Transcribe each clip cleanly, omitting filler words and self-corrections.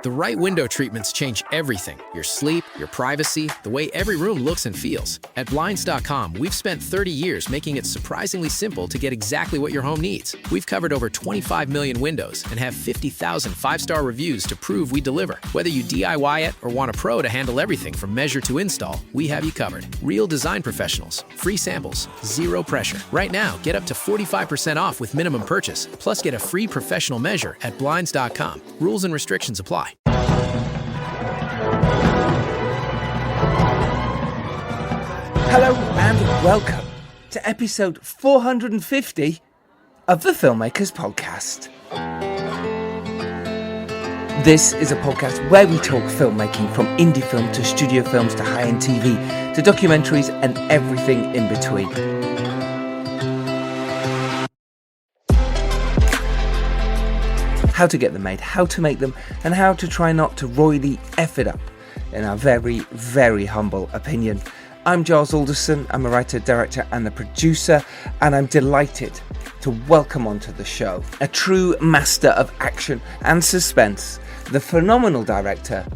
The right window treatments change everything. Your sleep, your privacy, the way every room looks and feels. At Blinds.com, we've spent 30 years making it surprisingly simple to get exactly what your home needs. We've covered over 25 million windows and have 50,000 five-star reviews to prove we deliver. Whether you DIY it or want a pro to handle everything from measure to install, we have you covered. Real design professionals, free samples, zero pressure. Right now, get up to 45% off with minimum purchase, plus get a free professional measure at Blinds.com. Rules and restrictions apply. Hello and welcome to episode 450 of the Filmmakers Podcast. This is a podcast where we talk filmmaking, from indie film to studio films to high-end TV to documentaries and everything in between. How to get them made, how to make them, and how to try not to royally F it up, in our very, very humble opinion. I'm Giles Alderson, I'm a writer, director and a producer, and I'm delighted to welcome onto the show a true master of action and suspense, the phenomenal director,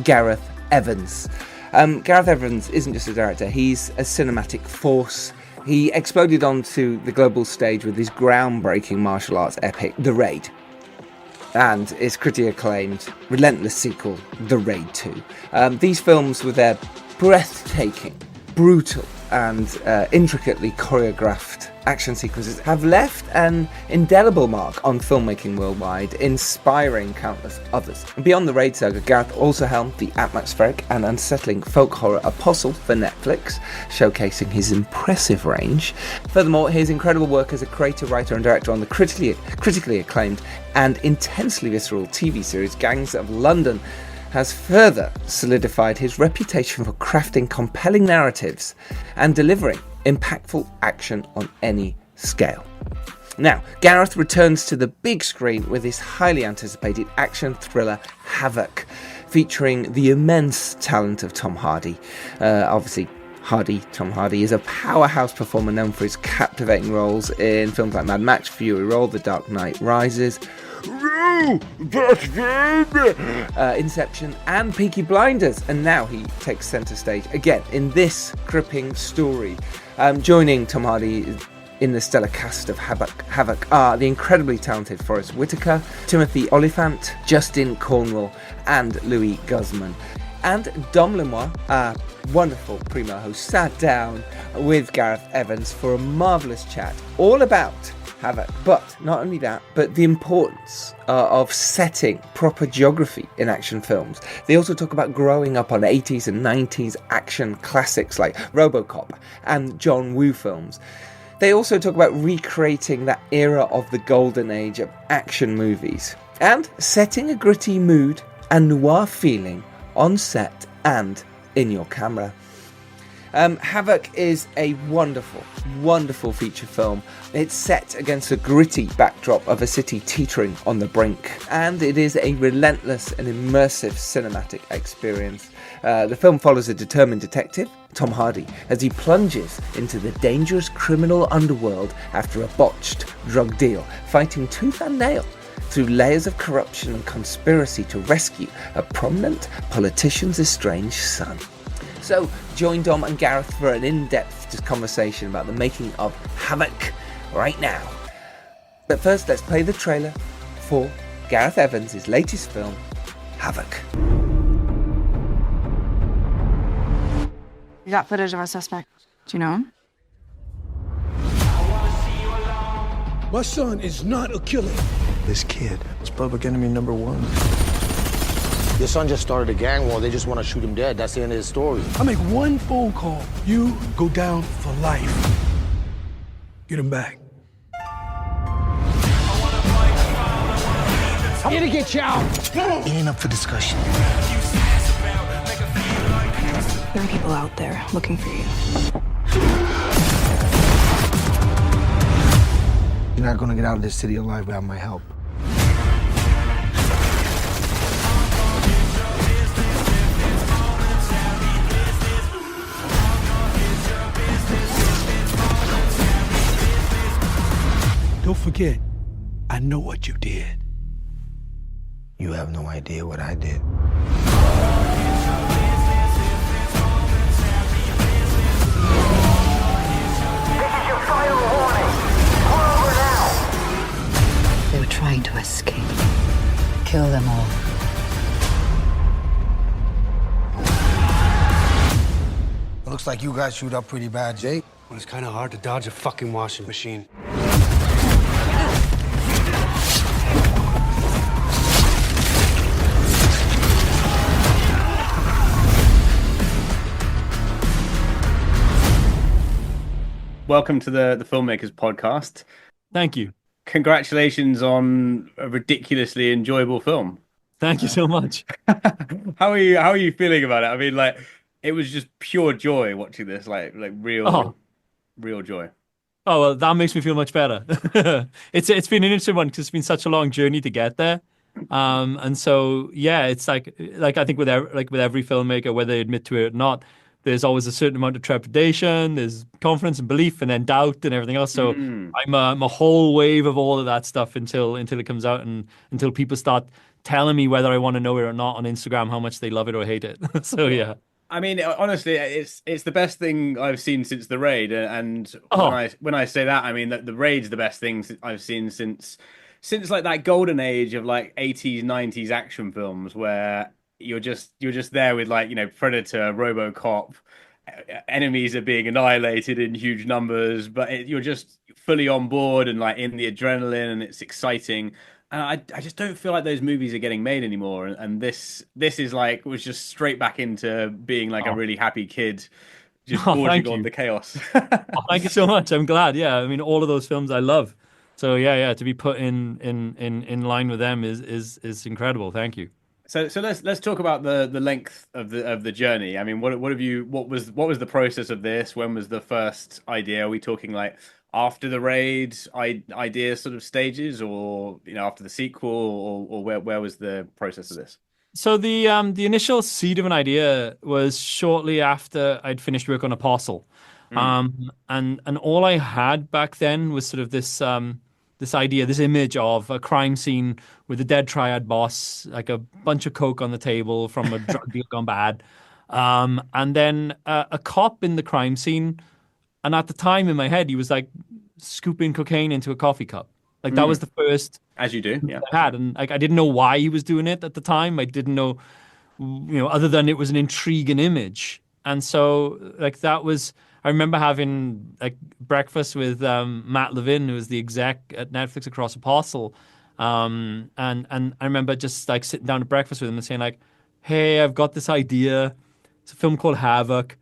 Gareth Evans. Gareth Evans isn't just a director, he's a cinematic force. He exploded onto the global stage with his groundbreaking martial arts epic, The Raid, and its critically acclaimed relentless sequel, The Raid 2. These films, with their breathtaking, brutal and intricately choreographed action sequences, have left an indelible mark on filmmaking worldwide, inspiring countless others. Beyond the Raid saga, Gareth also helmed the atmospheric and unsettling folk horror Apostle for Netflix, showcasing his impressive range. Furthermore, his incredible work as a creator, writer and director on the critically acclaimed and intensely visceral TV series Gangs of London has further solidified his reputation for crafting compelling narratives and delivering impactful action on any scale. Now, Gareth returns to the big screen with his highly anticipated action thriller Havoc, featuring the immense talent of Tom Hardy. Tom Hardy is a powerhouse performer known for his captivating roles in films like Mad Max, Fury Road, The Dark Knight Rises, Inception and Peaky Blinders, and now he takes centre stage again in this gripping story. Joining Tom Hardy in the stellar cast of Havoc are the incredibly talented Forrest Whitaker, Timothy Olyphant, Justin Cornwell and Louis Guzman. And Dom Lemoy, our wonderful primo host, sat down with Gareth Evans for a marvellous chat all about Havoc. But not only that, but the importance of setting proper geography in action films. They also talk about growing up on 80s and 90s action classics like RoboCop and John Woo films. They also talk about recreating that era of the golden age of action movies and setting a gritty mood and noir feeling on set and in your camera. Havoc is a wonderful, wonderful feature film. It's set against a gritty backdrop of a city teetering on the brink, and it is a relentless and immersive cinematic experience. The film follows a determined detective, Tom Hardy, as he plunges into the dangerous criminal underworld after a botched drug deal, fighting tooth and nail through layers of corruption and conspiracy to rescue a prominent politician's estranged son. So join Dom and Gareth for an in-depth conversation about the making of Havoc right now. But first, let's play the trailer for Gareth Evans' latest film, Havoc. We got footage of our suspect. Do you know him? My son is not a killer. This kid is public enemy number one. Your son just started a gang war. They just want to shoot him dead. That's the end of his story. I make one phone call. You go down for life. Get him back. I'm gonna get you out. It ain't up for discussion. There are people out there looking for you. You're not gonna get out of this city alive without my help. Don't forget, I know what you did. You have no idea what I did. They were trying to escape. Kill them all. It looks like you guys shoot up pretty bad, Jake. Well, it's kind of hard to dodge a fucking washing machine. Welcome to the Filmmakers Podcast. Thank you. Congratulations on a ridiculously enjoyable film. Thank you so much. How are you feeling about it? I mean, like, it was just pure joy watching this, like real joy. Oh, well, that makes me feel much better. It's been an interesting one because it's been such a long journey to get there. And so yeah, it's like I think with every filmmaker, whether they admit to it or not, there's always a certain amount of trepidation, there's confidence and belief, and then doubt and everything else. So I'm a whole wave of all of that stuff until it comes out and until people start telling me whether I want to know it or not on Instagram, how much they love it or hate it. So yeah. I mean, honestly, it's the best thing I've seen since The Raid, and when I say that, I mean that The Raid's the best thing I've seen since like that golden age of like 80s, 90s action films where you're just there with, like, you know, Predator, RoboCop, enemies are being annihilated in huge numbers, but you're just fully on board and like in the adrenaline, and it's exciting. And I just don't feel like those movies are getting made anymore. And this is like was just straight back into being like a really happy kid, just gorging on the chaos. Thank you so much. I'm glad. Yeah, I mean, all of those films I love. So yeah, to be put in line with them is incredible. Thank you. So let's talk about the length of the journey. I mean, what was the process of this? When was the first idea? Are we talking like after The Raid idea sort of stages, or, you know, after the sequel, or where was the process of this? So the initial seed of an idea was shortly after I'd finished work on Apostle. And all I had back then was sort of this idea, this image of a crime scene with a dead triad boss, like a bunch of coke on the table from a drug deal gone bad, and then a cop in the crime scene. And at the time in my head, he was like scooping cocaine into a coffee cup. Like that was the first, as you do, yeah. I had, and like I didn't know why he was doing it at the time. I didn't know, you know, other than it was an intriguing image. And so like that was. I remember having like breakfast with Matt Levin, who was the exec at Netflix across Apostle, and I remember just like sitting down to breakfast with him and saying like, "Hey, I've got this idea. It's a film called Havoc.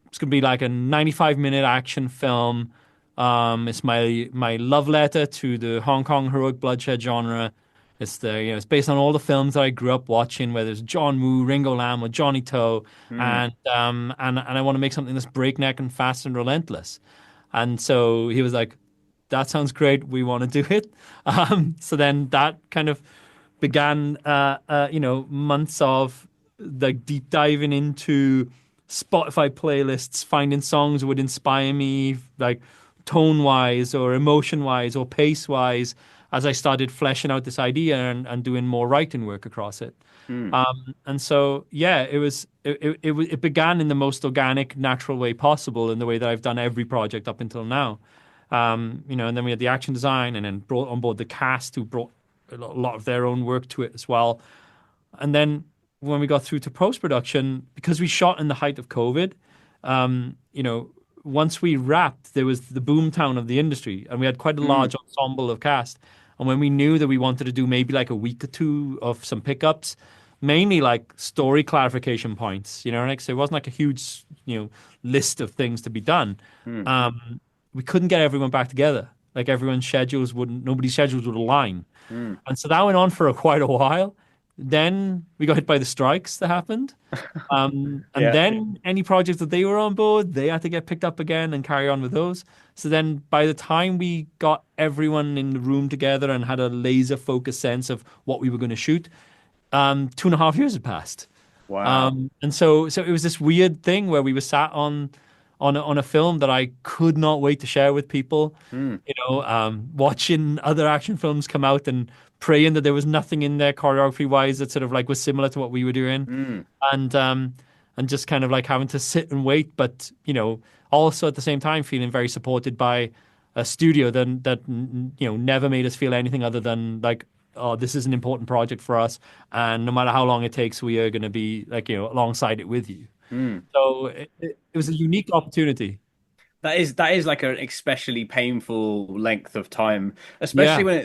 It's gonna be like a 95-minute action film. It's my love letter to the Hong Kong heroic bloodshed genre. It's based on all the films that I grew up watching, whether it's John Woo, Ringo Lam, or Johnny To, and I want to make something that's breakneck and fast and relentless." And so he was like, "That sounds great. We want to do it." So then that kind of began, months of like deep diving into Spotify playlists, finding songs that would inspire me, like tone-wise or emotion-wise or pace-wise, as I started fleshing out this idea and doing more writing work across it. And so, yeah, it began in the most organic, natural way possible, in the way that I've done every project up until now. And then we had the action design, and then brought on board the cast, who brought a lot of their own work to it as well. And then when we got through to post-production, because we shot in the height of COVID, once we wrapped, there was the boomtown of the industry, and we had quite a large ensemble of cast. And when we knew that we wanted to do maybe like a week or two of some pickups, mainly like story clarification points, so it wasn't like a huge, list of things to be done. We couldn't get everyone back together. Like nobody's schedules would align. And so that went on for quite a while. Then we got hit by the strikes that happened. Then any projects that they were on board, they had to get picked up again and carry on with those. So then by the time we got everyone in the room together and had a laser focused sense of what we were going to shoot, 2.5 years had passed. Wow. And so it was this weird thing where we were sat on on a film that I could not wait to share with people. Watching other action films come out and praying that there was nothing in there choreography wise that sort of like was similar to what we were doing, and just kind of like having to sit and wait, but also at the same time feeling very supported by a studio that never made us feel anything other than like, oh, this is an important project for us, and no matter how long it takes, we are going to be like alongside it with you. So it was a unique opportunity. That is like an especially painful length of time, Yeah, especially when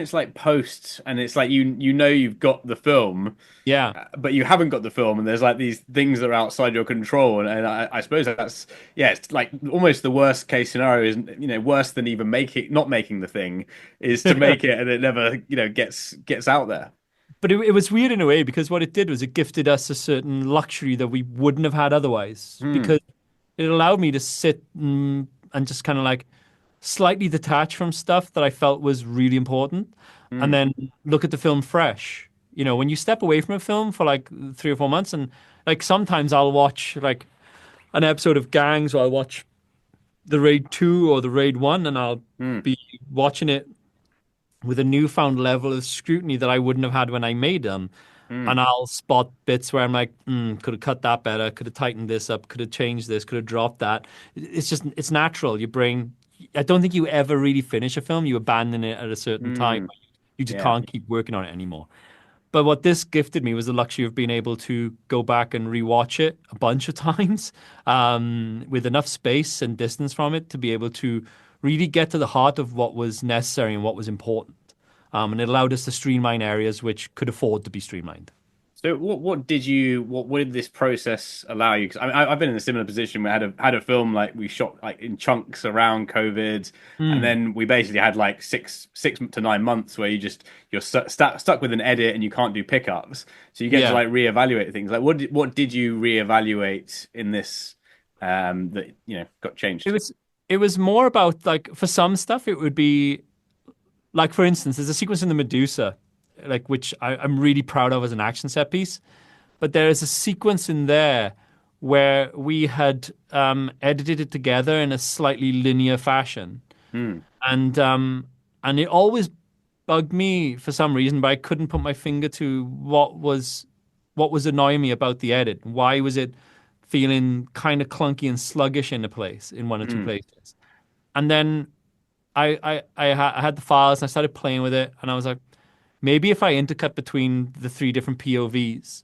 it's like post and it's like you've got the film, yeah. but you haven't got the film, and there's like these things that are outside your control, and I suppose that's it's like almost the worst case scenario is worse than even not making the thing is to make it and it never gets out there. But it was weird in a way because what it did was it gifted us a certain luxury that we wouldn't have had otherwise, because it allowed me to sit and just kind of like slightly detach from stuff that I felt was really important, and then look at the film fresh. When you step away from a film for like 3 or 4 months, and like sometimes I'll watch like an episode of Gangs, or I'll watch the Raid 2 or the Raid 1, and I'll be watching it with a newfound level of scrutiny that I wouldn't have had when I made them. And I'll spot bits where I'm like, could have cut that better, could have tightened this up, could have changed this, could have dropped that. It's natural. I don't think you ever really finish a film. You abandon it at a certain time. You just can't keep working on it anymore. But what this gifted me was the luxury of being able to go back and rewatch it a bunch of times, with enough space and distance from it to be able to really get to the heart of what was necessary and what was important. And it allowed us to streamline areas which could afford to be streamlined. So what did this process allow you? Because I've been in a similar position. We had a film like we shot like in chunks around COVID, and then we basically had like 6 to 9 months where you're stuck with an edit and you can't do pickups. So you get to like reevaluate things. Like what did you reevaluate in this that got changed? It was more about like for some stuff it would be like, for instance, there's a sequence in the Medusa, like which I'm really proud of as an action set piece. But there is a sequence in there where we had edited it together in a slightly linear fashion, and it always bugged me for some reason, but I couldn't put my finger to what was annoying me about the edit. Why was it feeling kind of clunky and sluggish in one or two places? And then I had the files and I started playing with it, and I was like, maybe if I intercut between the 3 different POVs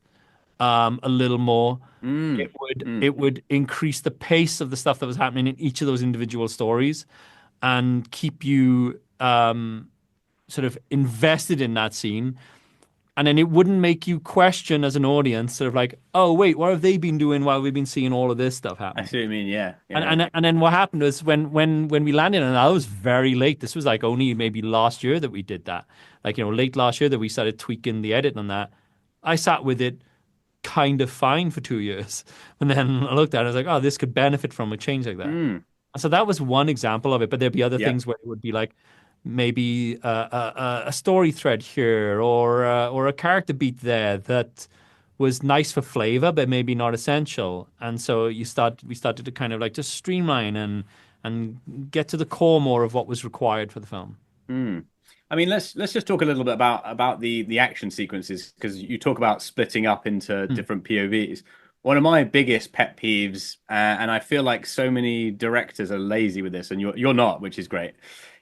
a little more, it would increase the pace of the stuff that was happening in each of those individual stories and keep you sort of invested in that scene. And then it wouldn't make you question as an audience, sort of like, oh, wait, what have they been doing while we've been seeing all of this stuff happen? I see what you mean, yeah. And then what happened was when we landed, and I was very late. This was like only maybe last year that we did that. Like, late last year that we started tweaking the edit on that. I sat with it kind of fine for 2 years. And then I looked at it, I was like, oh, this could benefit from a change like that. And so that was one example of it. But there'd be other things where it would be like, maybe a story thread here or a character beat there that was nice for flavor but maybe not essential, and so we started to kind of like just streamline and get to the core more of what was required for the film. I mean, let's just talk a little bit about the action sequences, because you talk about splitting up into different POVs. One of my biggest pet peeves, and I feel like so many directors are lazy with this, and you're not, which is great,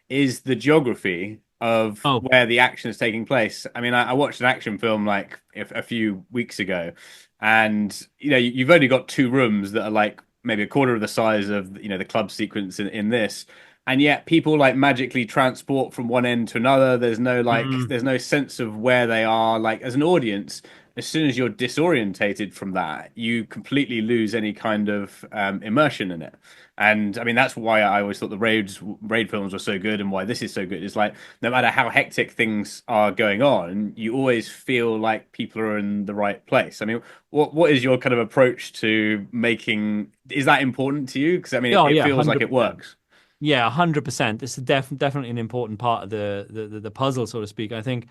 is the geography of where the action is taking place. I mean, I watched an action film like a few weeks ago, and you've only got 2 rooms that are like maybe a quarter of the size of the club sequence in this, and yet people like magically transport from one end to another. There's no sense of where they are. Like, as an audience, as soon as you're disorientated from that, you completely lose any kind of immersion in it. And I mean, that's why I always thought the raid films were so good, and why this is so good. It's like, no matter how hectic things are going on, you always feel like people are in the right place. I mean, what is your kind of approach to making? Is that important to you? Because I mean, it feels 100%. Like it works. Yeah, 100%. It's definitely an important part of the puzzle, so to speak. I think,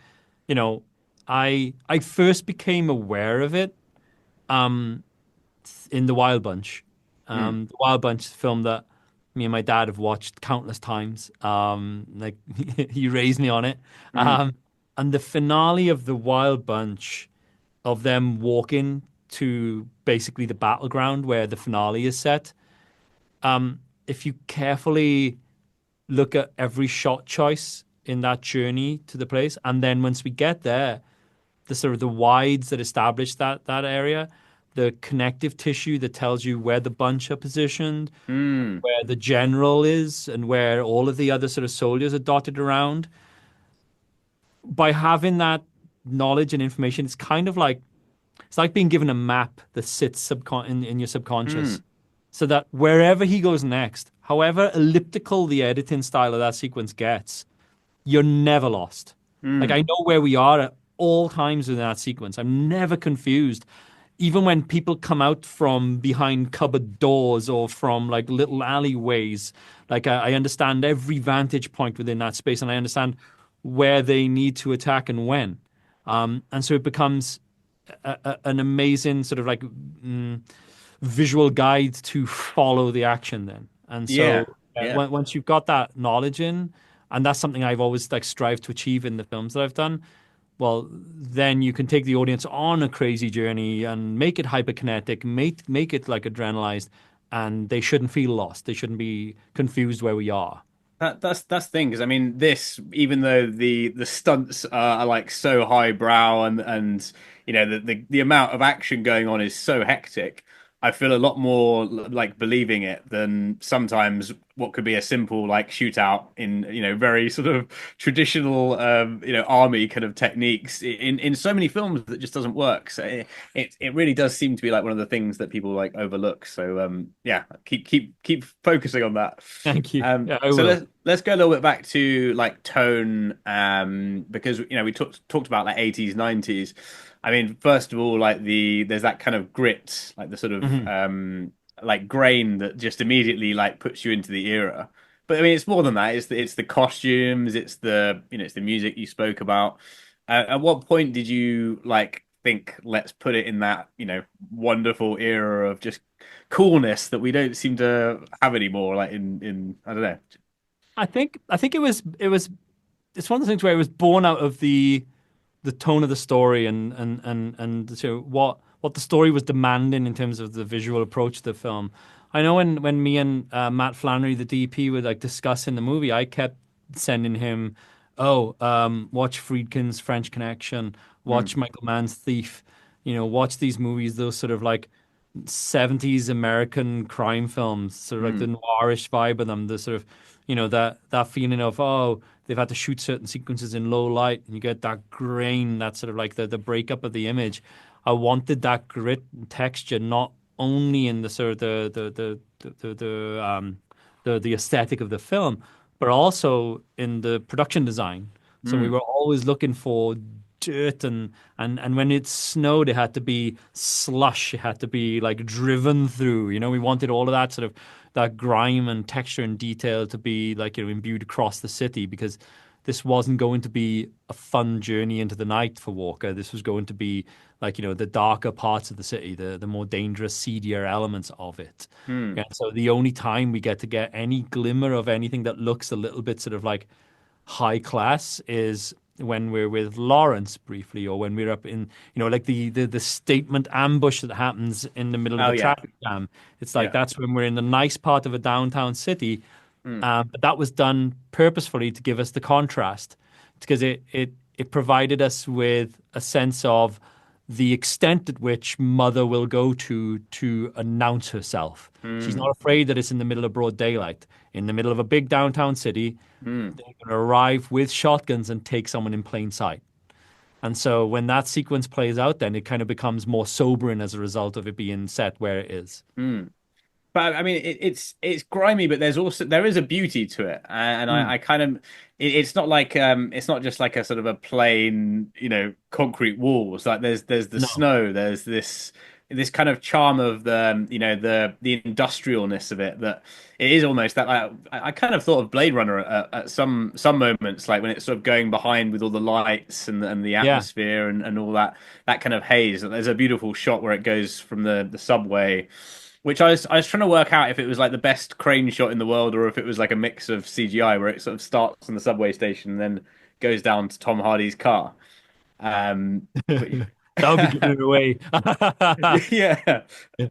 I first became aware of it in the Wild Bunch. The Wild Bunch is a film that me and my dad have watched countless times. Like he raised me on it. And the finale of The Wild Bunch, of them walking to basically the battleground where the finale is set. If you carefully look at every shot choice in that journey to the place, and then once we get there, the sort of the wides that establish that area, the connective tissue that tells you where the bunch are positioned, where the general is, and where all of the other sort of soldiers are dotted around. By having that knowledge and information, it's kind of like it's like being given a map that sits in your subconscious, so that wherever he goes next, however elliptical the editing style of that sequence gets, you're never lost. Like, I know where we are at all times in that sequence. I'm never confused. Even when people come out from behind cupboard doors or from like little alleyways, like I understand every vantage point within that space, and I understand where they need to attack and when. And so it becomes an amazing sort of like visual guide to follow the action then. And so once you've got that knowledge in, and that's something I've always like strived to achieve in the films that I've done, well, then you can take the audience on a crazy journey and make it hyperkinetic, make it like adrenalized, and they shouldn't feel lost. They shouldn't be confused where we are. That's the thing, because I mean, this, even though the stunts are like so highbrow and you know the amount of action going on is so hectic, I feel a lot more like believing it than sometimes what could be a simple like shootout in, you know, very sort of traditional you know, army kind of techniques in so many films that just doesn't work. So it really does seem to be like one of the things that people like overlook. So yeah, keep focusing on that. Thank you. So let's go a little bit back to like tone, because, you know, we talked about like 80s, 90s. I mean, first of all, like there's that kind of grit, like the sort of like grain that just immediately like puts you into the era. But I mean, it's more than that. It's the costumes, it's the, you know, it's the music you spoke about. At what point did you like think, let's put it in that, you know, wonderful era of just coolness that we don't seem to have anymore? Like in I don't know. I think it was it's one of the things where it was born out of the tone of the story and so what the story was demanding in terms of the visual approach to the film. I know when me and Matt Flannery, the DP, were like discussing the movie, I kept sending him, watch Friedkin's French Connection, watch Michael Mann's Thief, you know, watch these movies, those sort of like 70s American crime films, sort of like the noirish vibe of them, the sort of, you know, that feeling of, they've had to shoot certain sequences in low light, and you get that grain, that sort of like the breakup of the image. I wanted that grit and texture, not only in the sort of the aesthetic of the film, but also in the production design. So we were always looking for dirt, and when it snowed, it had to be slush. It had to be like driven through. You know, we wanted all of that sort of that grime and texture and detail to be like, you know, imbued across the city, because this wasn't going to be a fun journey into the night for Walker. This was going to be like, you know, the darker parts of the city, the more dangerous, seedier elements of it. And so the only time we get any glimmer of anything that looks a little bit sort of like high class is when we're with Lawrence briefly, or when we're up in, you know, like the statement ambush that happens in the middle of the traffic jam. It's like that's when we're in the nice part of a downtown city. But that was done purposefully to give us the contrast, because it provided us with a sense of the extent at which Mother will go to announce herself. She's not afraid that it's in the middle of broad daylight, in the middle of a big downtown city. They're going to arrive with shotguns and take someone in plain sight. And so when that sequence plays out, then it kind of becomes more sobering as a result of it being set where it is. But I mean, it's grimy, but there is a beauty to it, and I kind of, it's not like it's not just like a sort of a plain, you know, concrete walls. Like there's the snow, there's this kind of charm of the, you know, the industrialness of it, that it is almost that, like, I kind of thought of Blade Runner at some moments, like when it's sort of going behind with all the lights and the atmosphere and all that kind of haze. There's a beautiful shot where it goes from the subway Which I was trying to work out if it was like the best crane shot in the world or if it was like a mix of CGI where it sort of starts on the subway station and then goes down to Tom Hardy's car. But That would be giving it away. yeah,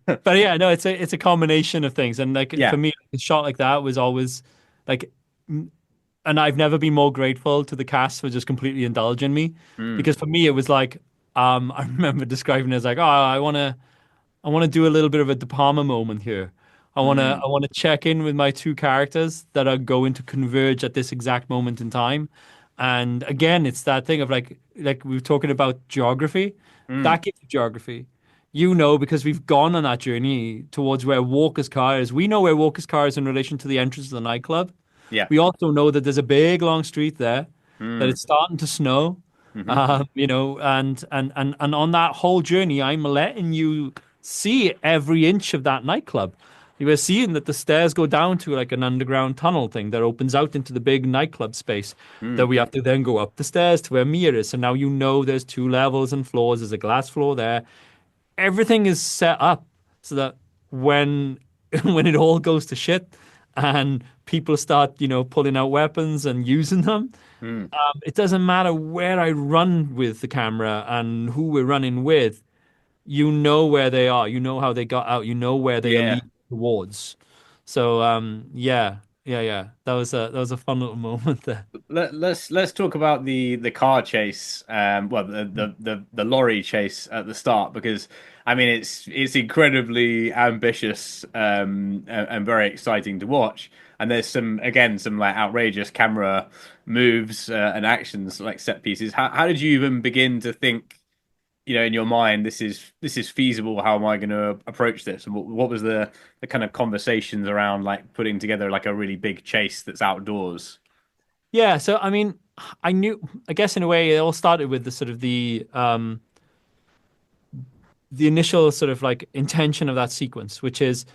But yeah, no, it's a combination of things, and like yeah, for me, a shot like that was always like, and I've never been more grateful to the cast for just completely indulging me, because for me it was like, I remember describing it as like, oh, I want to do a little bit of a De Palma moment here. I want to check in with my two characters that are going to converge at this exact moment in time. And again, it's that thing of like we were talking about geography. That gives you geography. You know, because we've gone on that journey towards where Walker's car is. We know where Walker's car is in relation to the entrance of the nightclub. yeah. We also know that there's a big long street there, that it's starting to snow. You know, and on that whole journey, I'm letting you see every inch of that nightclub. You were seeing that the stairs go down to like an underground tunnel thing that opens out into the big nightclub space that we have to then go up the stairs to where Mia is. So now you know there's two levels and floors. There's a glass floor there. Everything is set up so that when when it all goes to shit and people start, you know, pulling out weapons and using them, it doesn't matter where I run with the camera and who we're running with. You know where they are. You know how they got out. You know where they are leading towards. So yeah. That was a fun little moment there. Let's talk about the car chase. Well, the lorry chase at the start, because I mean it's incredibly ambitious and very exciting to watch. And there's some like outrageous camera moves and actions, like set pieces. How did you even begin to think, you know, in your mind, this is feasible? How am I going to approach this? And what was the kind of conversations around like putting together like a really big chase that's outdoors? Yeah, so I mean, I guess in a way, it all started with the sort of the initial sort of like intention of that sequence, which is,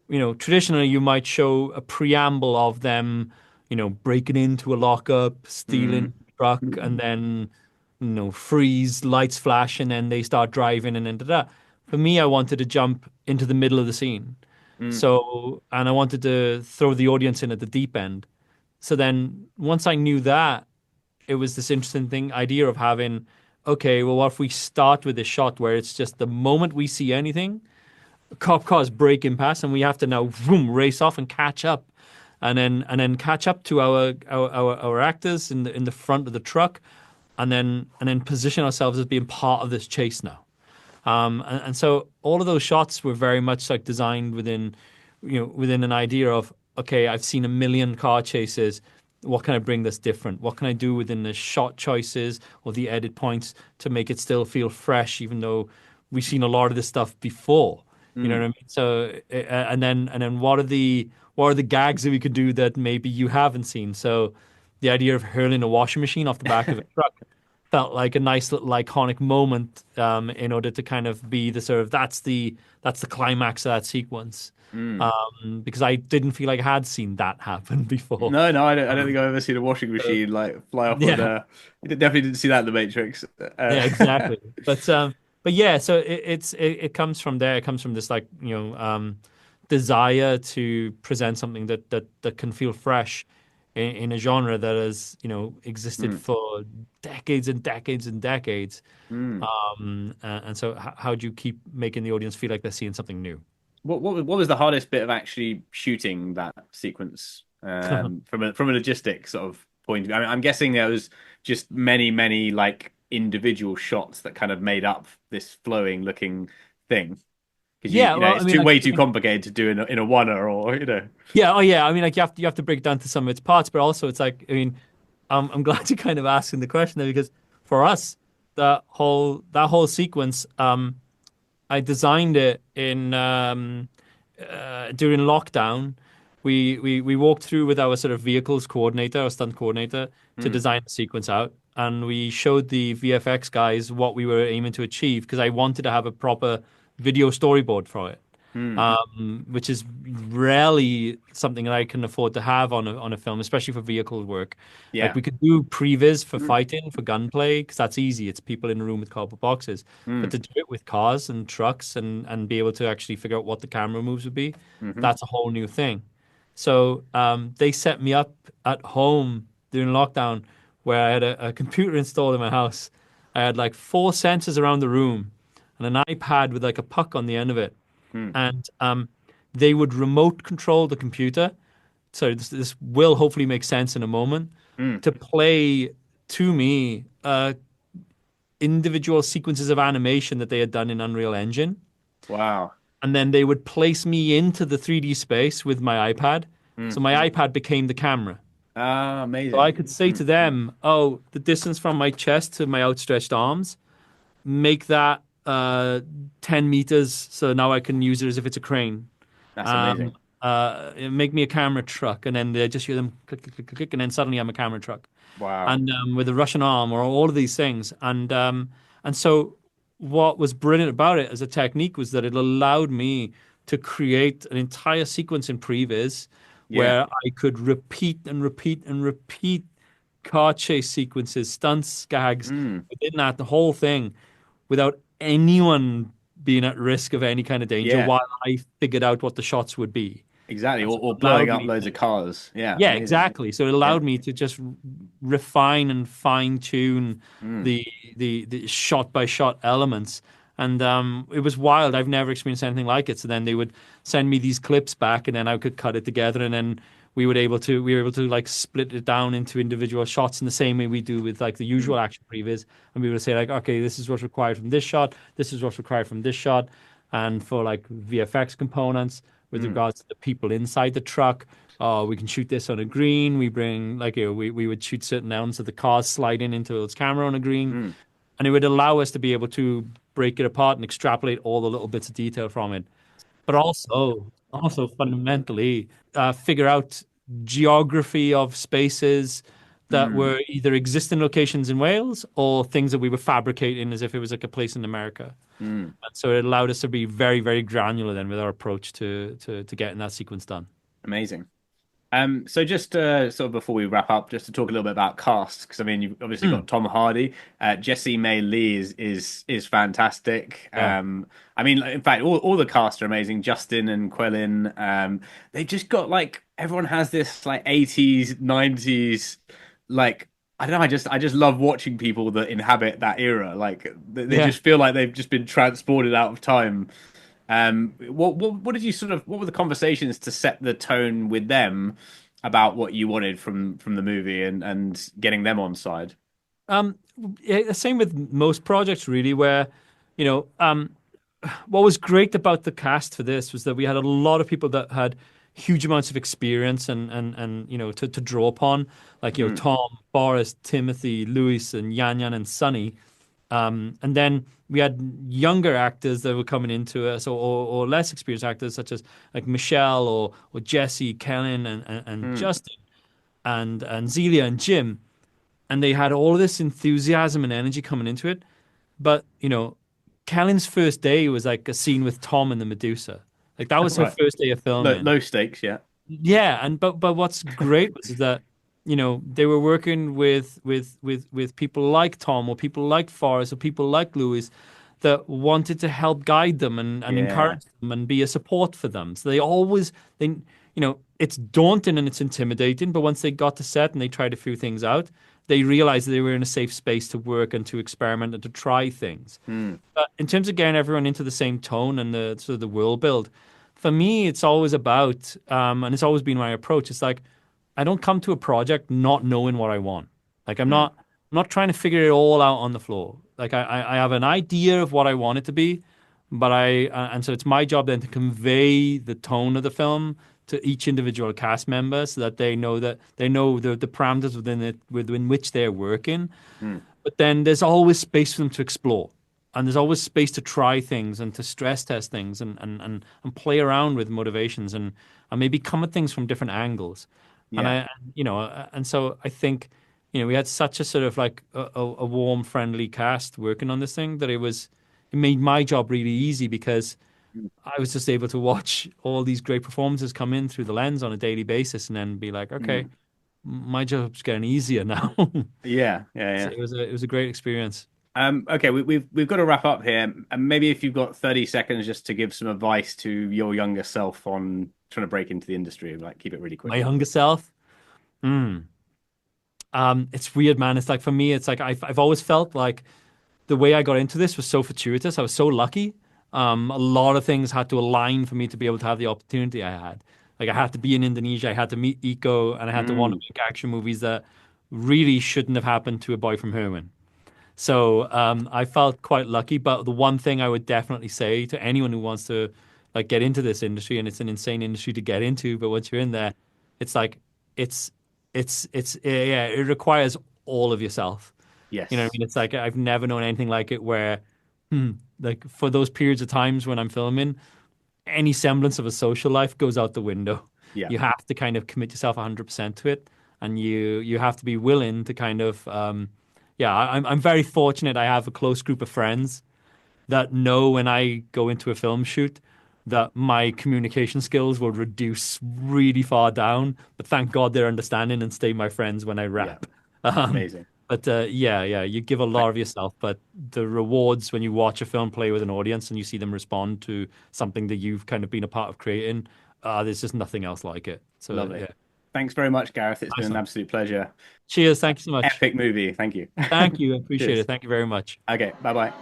you know, traditionally you might show a preamble of them, you know, breaking into a lockup, stealing a truck, and then, you know, freeze, lights flash, and then they start driving and into that. For me, I wanted to jump into the middle of the scene. So, and I wanted to throw the audience in at the deep end. So then once I knew that, it was this interesting idea of having, okay, well, what if we start with this shot where it's just the moment we see anything, a cop car's breaking past and we have to now vroom, race off and catch up. And then catch up to our actors in the front of the truck, and then position ourselves as being part of this chase now. And so all of those shots were very much like designed within an idea of, okay, I've seen a million car chases. What can I bring that's different? What can I do within the shot choices or the edit points to make it still feel fresh, even though we've seen a lot of this stuff before? You know what I mean? So and then what are the gags that we could do that maybe you haven't seen? So the idea of hurling a washing machine off the back of a truck felt like a nice little iconic moment, in order to kind of be the sort of that's the climax of that sequence. Because I didn't feel like I had seen that happen before. No, I don't think I've ever seen a washing machine like fly off. I definitely didn't see that in The Matrix. Yeah, exactly. But yeah, so it comes from there. It comes from this like, you know, desire to present something that can feel fresh in a genre that has, you know, existed for decades and decades and decades. And so how do you keep making the audience feel like they're seeing something new? What was the hardest bit of actually shooting that sequence, from a logistics sort of point of view? I mean, I'm guessing there was just many like individual shots that kind of made up this flowing looking thing. Because it's way too complicated to do in a oneer, or you know. Yeah, oh yeah. I mean, like you have to break it down to some of its parts, but also it's like, I mean, I'm glad you kind of asking the question there, because for us, that whole sequence, I designed it in during lockdown. We walked through with our sort of vehicles coordinator, our stunt coordinator, to design the sequence out, and we showed the VFX guys what we were aiming to achieve, because I wanted to have a proper video storyboard for it. which is rarely something that I can afford to have on a film, especially for vehicle work. Yeah. Like we could do previs for fighting, for gunplay, because that's easy. It's people in a room with cardboard boxes. But to do it with cars and trucks and be able to actually figure out what the camera moves would be, that's a whole new thing. So they set me up at home during lockdown where I had a computer installed in my house. I had like 4 sensors around the room and an iPad with like a puck on the end of it. And they would remote control the computer. So this will hopefully make sense in a moment to play to me individual sequences of animation that they had done in Unreal Engine. Wow. And then they would place me into the 3D space with my iPad. So my iPad became the camera. Ah, amazing. So I could say to them, oh, the distance from my chest to my outstretched arms, make that 10 meters. So now I can use it as if it's a crane. That's amazing. Make me a camera truck. And then they just hear them click, click, click, click, click. And then suddenly I'm a camera truck. Wow. And with a Russian arm or all of these things. And so what was brilliant about it as a technique was that it allowed me to create an entire sequence in previs where I could repeat and repeat and repeat car chase sequences, stunts, gags within that, the whole thing, without anyone being at risk of any kind of danger while I figured out what the shots would be. Exactly, or blowing up loads of cars. Yeah, yeah, amazing. Exactly. So it allowed me to just refine and fine tune the shot by shot elements. And it was wild. I've never experienced anything like it. So then they would send me these clips back, and then I could cut it together, and then we were able to like split it down into individual shots in the same way we do with like the usual action previs. And we would say like, okay, this is what's required from this shot. This is what's required from this shot. And for like VFX components with regards to the people inside the truck, we can shoot this on a green. We bring like, we would shoot certain elements of the cars sliding into its camera on a green. And it would allow us to be able to break it apart and extrapolate all the little bits of detail from it. But also fundamentally figure out geography of spaces that were either existing locations in Wales or things that we were fabricating as if it was like a place in America. And so it allowed us to be very, very granular then with our approach to getting that sequence done. Amazing. So just sort of before we wrap up, just to talk a little bit about cast, because I mean you've obviously got Tom Hardy, Jessie May Lee is fantastic. Yeah. I mean, in fact, all the cast are amazing. Justin and Quellen, they just got like everyone has this like 80s, 90s, like I don't know. I just love watching people that inhabit that era. Like they just feel like they've just been transported out of time. What did you what were the conversations to set the tone with them about what you wanted from the movie and getting them on side? Same with most projects really, where what was great about the cast for this was that we had a lot of people that had huge amounts of experience and to draw upon, like Tom, Boris, Timothy, Louis, and Yan Yan and Sonny. And then we had younger actors that were coming into us, or less experienced actors such as like Michelle or Jesse, Kellen, and Justin, and Zelia and Jim, and they had all of this enthusiasm and energy coming into it. But Kellen's first day was like a scene with Tom and the Medusa. Like that was her first day of filming. Low stakes, yeah. Yeah, but what's great was that they were working with people like Tom or people like Forrest or people like Louis that wanted to help guide them and encourage them and be a support for them. So it's daunting and it's intimidating, but once they got to set and they tried a few things out, they realized that they were in a safe space to work and to experiment and to try things. But in terms of getting everyone into the same tone and the sort of the world build, for me, it's always about, and it's always been my approach. It's like, I don't come to a project not knowing what I want. Like I'm not trying to figure it all out on the floor. Like I have an idea of what I want it to be, but and so it's my job then to convey the tone of the film to each individual cast member so that they know the parameters within which they're working. But then there's always space for them to explore. And there's always space to try things and to stress test things and play around with motivations and maybe come at things from different angles. Yeah. And so I think, we had such a sort of like a warm, friendly cast working on this thing that it made my job really easy because I was just able to watch all these great performances come in through the lens on a daily basis, and then be like, okay, my job's getting easier now. Yeah. So it was a great experience. Okay, we've got to wrap up here, and maybe if you've got 30 seconds just to give some advice to your younger self on trying to break into the industry, like keep it really quick. My younger self. It's weird, man. It's like, for me, it's like I've always felt like the way I got into this was so fortuitous. I was so lucky. A lot of things had to align for me to be able to have the opportunity I had. Like, I had to be in Indonesia, I had to meet Iko, and I had to want to make action movies that really shouldn't have happened to a boy from Herman. So I felt quite lucky. But the one thing I would definitely say to anyone who wants to like get into this industry, and it's an insane industry to get into, but once you're in there, it's like it requires all of yourself. Yes. You know what I mean? It's like I've never known anything like it where like for those periods of times when I'm filming, any semblance of a social life goes out the window. Yeah. You have to kind of commit yourself 100% to it, and you have to be willing to kind of I'm very fortunate. I have a close group of friends that know when I go into a film shoot that my communication skills will reduce really far down, but thank God they're understanding and stay my friends when I rap. Yeah. Amazing. But you give a lot of yourself, but the rewards when you watch a film play with an audience and you see them respond to something that you've kind of been a part of creating, there's just nothing else like it. So Lovely. Yeah. Thanks very much, Gareth. It's been an absolute pleasure. Cheers. Thank you so much. Epic movie. Thank you. Thank you. I appreciate it. Thank you very much. Okay. Bye-bye.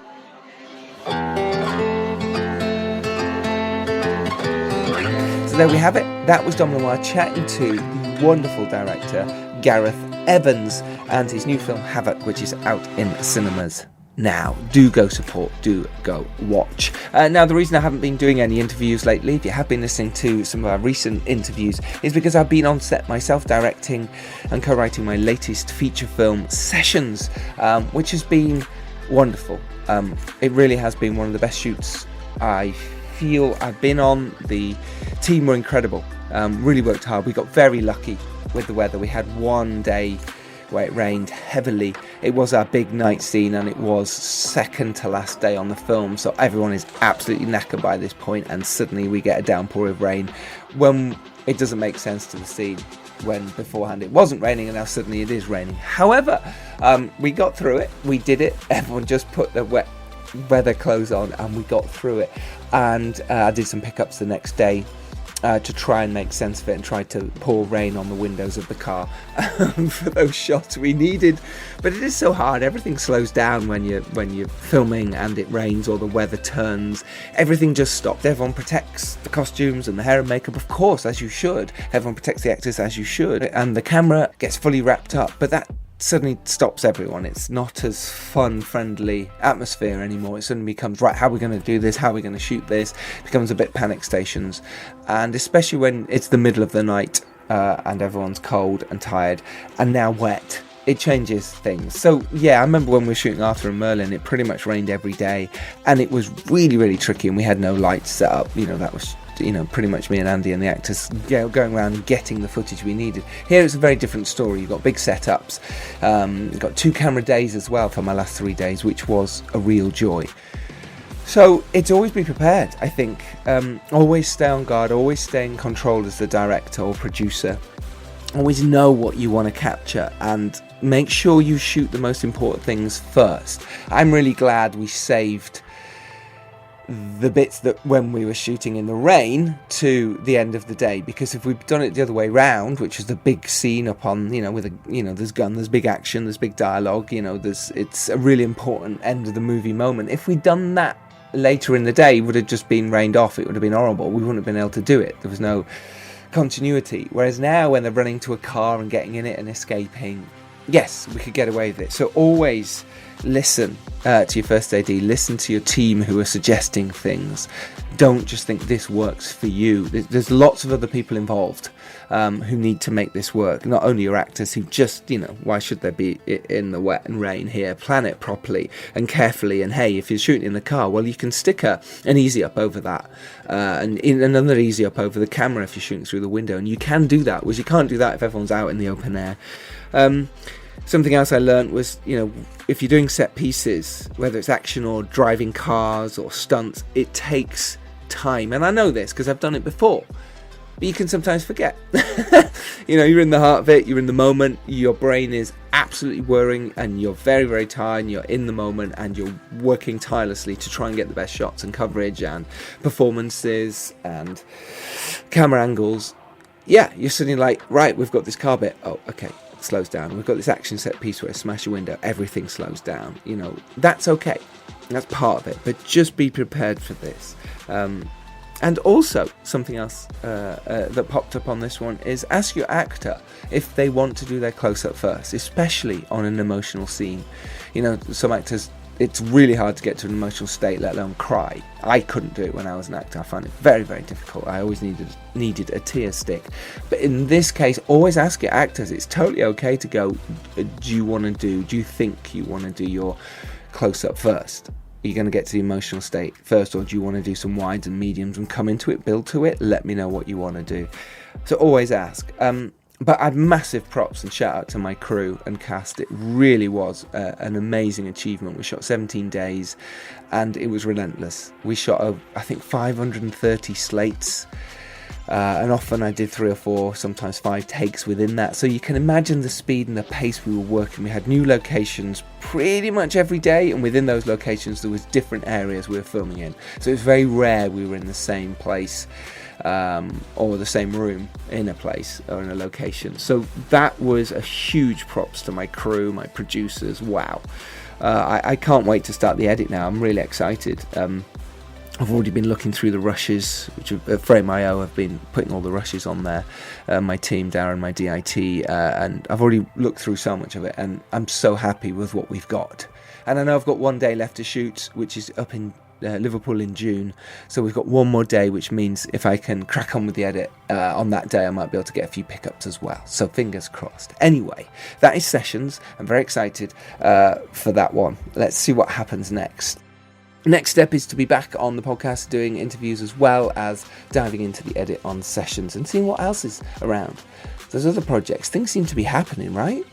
So there we have it. That was Dom Lamar chatting to the wonderful director Gareth Evans and his new film Havoc, which is out in cinemas now. Do go support, do go watch. Now, the reason I haven't been doing any interviews lately, if you have been listening to some of our recent interviews, is because I've been on set myself directing and co-writing my latest feature film, Sessions, which has been wonderful. It really has been one of the best shoots I feel I've been on. The team were incredible, really worked hard. We got very lucky with the weather. We had one day where it rained heavily. It was our big night scene, and it was second to last day on the film, so everyone is absolutely knackered by this point, and suddenly we get a downpour of rain when it doesn't make sense to the scene, when beforehand it wasn't raining and now suddenly it is raining. However, we got through it. We did it. Everyone just put the wet weather clothes on and we got through it. And I did some pickups the next day to try and make sense of it and try to pour rain on the windows of the car for those shots we needed. But it is so hard. Everything slows down when you're filming and it rains or the weather turns. Everything just stopped. Everyone protects the costumes and the hair and makeup, of course, as you should. Everyone protects the actors as you should. And the camera gets fully wrapped up. But that suddenly stops everyone. It's not as fun, friendly atmosphere anymore. It suddenly becomes, right, how are we going to do this? How are we going to shoot this? It becomes a bit panic stations. And especially when it's the middle of the night and everyone's cold and tired and now wet, it changes things. So yeah, I remember when we were shooting Arthur and Merlin, it pretty much rained every day and it was really, really tricky, and we had no lights set up. That was pretty much me and Andy and the actors going around and getting the footage we needed. Here it's a very different story. You've got big setups. You've got 2 camera days as well for my last 3 days, which was a real joy. So it's always be prepared, I think. Always stay on guard, always stay in control as the director or producer. Always know what you want to capture and make sure you shoot the most important things first. I'm really glad we saved the bits that when we were shooting in the rain to the end of the day, because if we'd done it the other way round, which is the big scene up on with there's gun, there's big action, there's big dialogue, it's a really important end of the movie moment. If we'd done that later in the day, it would have just been rained off. It would have been horrible. We wouldn't have been able to do it. There was no continuity. Whereas now, when they're running to a car and getting in it and escaping, yes, we could get away with it. So always listen to your first AD, listen to your team who are suggesting things. Don't just think this works for you. There's lots of other people involved who need to make this work. Not only your actors who just, why should there be in the wet and rain here? Plan it properly and carefully. And hey, if you're shooting in the car, well, you can stick an easy up over that and another easy up over the camera if you're shooting through the window. And you can do that, whereas you can't do that if everyone's out in the open air. Something else I learned was, if you're doing set pieces, whether it's action or driving cars or stunts, it takes time. And I know this because I've done it before. But you can sometimes forget. You're in the heart of it, you're in the moment, your brain is absolutely whirring, and you're very, very tired, and you're in the moment, and you're working tirelessly to try and get the best shots and coverage and performances and camera angles. Yeah, you're suddenly like, right, we've got this car bit. Oh, okay, it slows down. We've got this action set piece where I smash a window. Everything slows down. That's okay. That's part of it. But just be prepared for this. And also, something else that popped up on this one is ask your actor if they want to do their close-up first, especially on an emotional scene. Some actors, it's really hard to get to an emotional state, let alone cry. I couldn't do it when I was an actor. I find it very, very difficult. I always needed a tear stick. But in this case, always ask your actors. It's totally okay to go, do you think you want to do your close-up first? Are you going to get to the emotional state first, or do you want to do some wides and mediums and come into it, build to it? Let me know what you want to do. So always ask. But I have massive props and shout out to my crew and cast. It really was an amazing achievement. We shot 17 days and it was relentless. We shot, I think, 530 slates. And often I did 3 or 4, sometimes 5 takes within that. So you can imagine the speed and the pace we were working. We had new locations pretty much every day, and within those locations there was different areas we were filming in. So it was very rare we were in the same place or the same room in a place or in a location. So that was a huge props to my crew, my producers. Wow. I can't wait to start the edit now. I'm really excited. I've already been looking through the rushes, which at Frame.io I've been putting all the rushes on there. My team, Darren, my DIT, and I've already looked through so much of it, and I'm so happy with what we've got. And I know I've got one day left to shoot, which is up in Liverpool in June. So we've got one more day, which means if I can crack on with the edit on that day, I might be able to get a few pickups as well. So fingers crossed. Anyway, that is Sessions. I'm very excited for that one. Let's see what happens next. Next step is to be back on the podcast doing interviews as well as diving into the edit on Sessions and seeing what else is around. There's other projects. Things seem to be happening, right?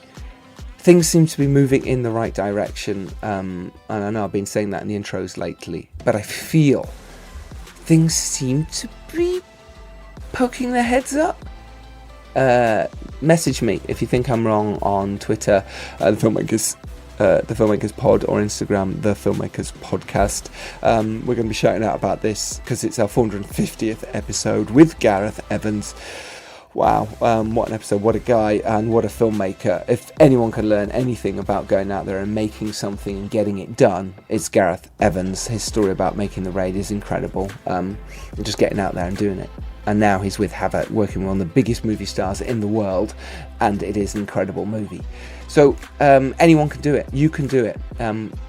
Things seem to be moving in the right direction. And I know I've been saying that in the intros lately, but I feel things seem to be poking their heads up. Message me if you think I'm wrong on Twitter, the Filmmakers Pod, or Instagram, the Filmmakers Podcast. We're going to be shouting out about this because it's our 450th episode with Gareth Evans. Wow, what an episode, what a guy, and what a filmmaker. If anyone can learn anything about going out there and making something and getting it done, it's Gareth Evans. His story about making The Raid is incredible, and just getting out there and doing it. And now he's with Havoc, working with one of the biggest movie stars in the world, and it is an incredible movie. So anyone can do it. You can do it.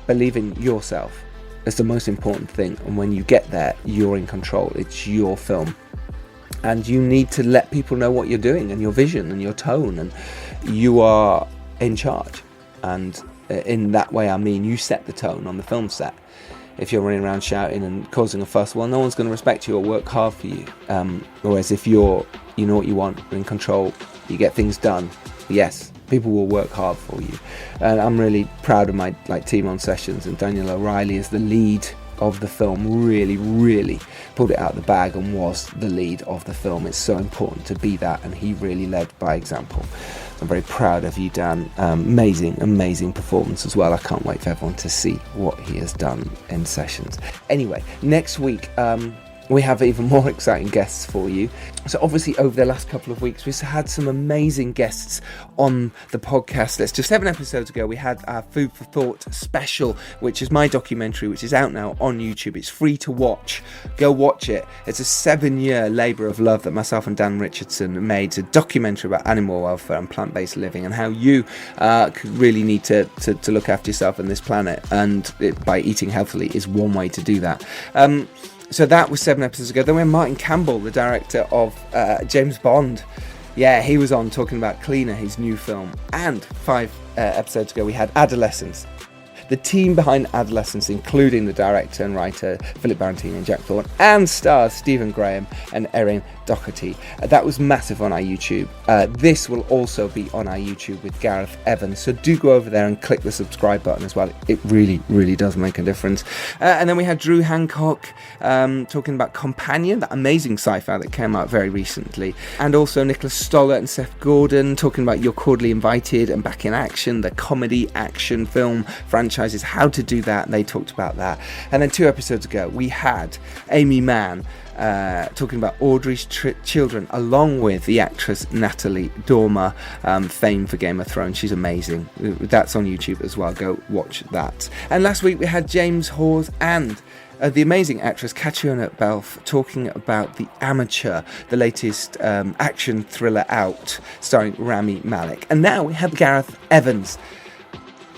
Believe in yourself. It's the most important thing. And when you get there, you're in control. It's your film. And you need to let people know what you're doing and your vision and your tone. And you are in charge. And in that way, I mean, you set the tone on the film set. If you're running around shouting and causing a fuss, well, no one's going to respect you or work hard for you. Whereas if you know what you want, you're in control, you get things done, yes, people will work hard for you. And I'm really proud of my team on Sessions, and Daniel O'Reilly is the lead of the film, really pulled it out of the bag and was the lead of the film. It's so important to be that, and he really led by example. I'm very proud of you, Dan. Amazing performance as well. I can't wait for everyone to see what he has done in Sessions. Anyway, next week we have even more exciting guests for you. So obviously over the last couple of weeks, we've had some amazing guests on the podcast. Let's just 7 episodes ago, we had our Food for Thought special, which is my documentary, which is out now on YouTube. It's free to watch. Go watch it. It's a 7-year labour of love that myself and Dan Richardson made. It's a documentary about animal welfare and plant-based living, and how you really need to look after yourself and this planet, and by eating healthily is one way to do that. So that was 7 episodes ago. Then we had Martin Campbell, the director of James Bond. Yeah, he was on talking about Cleaner, his new film. And 5 episodes ago, we had Adolescence. the team behind Adolescence, including the director and writer Philip Barantini and Jack Thorne, and stars Stephen Graham and Erin Doherty. That was massive on our YouTube. This will also be on our YouTube with Gareth Evans, so do go over there and click the subscribe button as well. It really, really does make a difference. And then we had Drew Hancock talking about Companion, that amazing sci-fi that came out very recently, and also Nicholas Stoller and Seth Gordon talking about You're Cordially Invited and Back in Action, the comedy action film franchises, how to do that, and they talked about that. And then 2 episodes ago we had Amy Mann talking about Audrey's children, along with the actress Natalie Dormer, famed for Game of Thrones. She's amazing. That's on YouTube as well. Go watch that. And last week we had James Hawes and the amazing actress Catriona Balfe talking about The Amateur, the latest action thriller out, starring Rami Malek. And now we have Gareth Evans.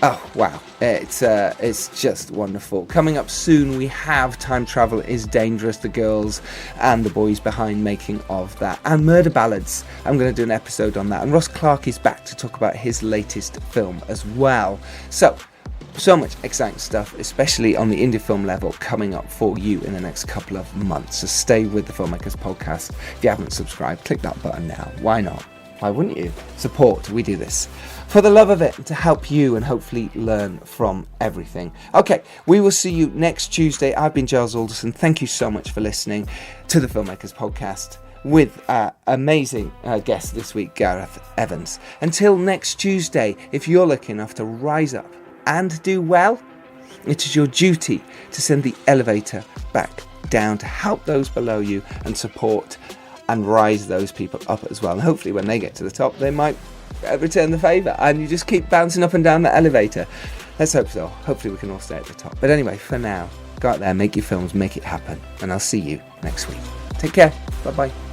Oh, wow. It's just wonderful. Coming up soon, we have Time Travel is Dangerous, the girls and the boys behind making of that. And Murder Ballads. I'm going to do an episode on that. And Ross Clark is back to talk about his latest film as well. So much exciting stuff, especially on the indie film level, coming up for you in the next couple of months. So stay with the Filmmakers Podcast. If you haven't subscribed, click that button now. Why not? Why wouldn't you? Support. We do this for the love of it, to help you and hopefully learn from everything. Okay, we will see you next Tuesday. I've been Giles Alderson. Thank you so much for listening to the Filmmakers Podcast with amazing guest this week, Gareth Evans. Until next Tuesday, if you're lucky enough to rise up and do well, it is your duty to send the elevator back down to help those below you and support and rise those people up as well. And hopefully when they get to the top, they might return the favour and you just keep bouncing up and down the elevator. Let's hope so. Hopefully we can all stay at the top. But anyway, for now, go out there, make your films, make it happen, and I'll see you next week. Take care. Bye bye.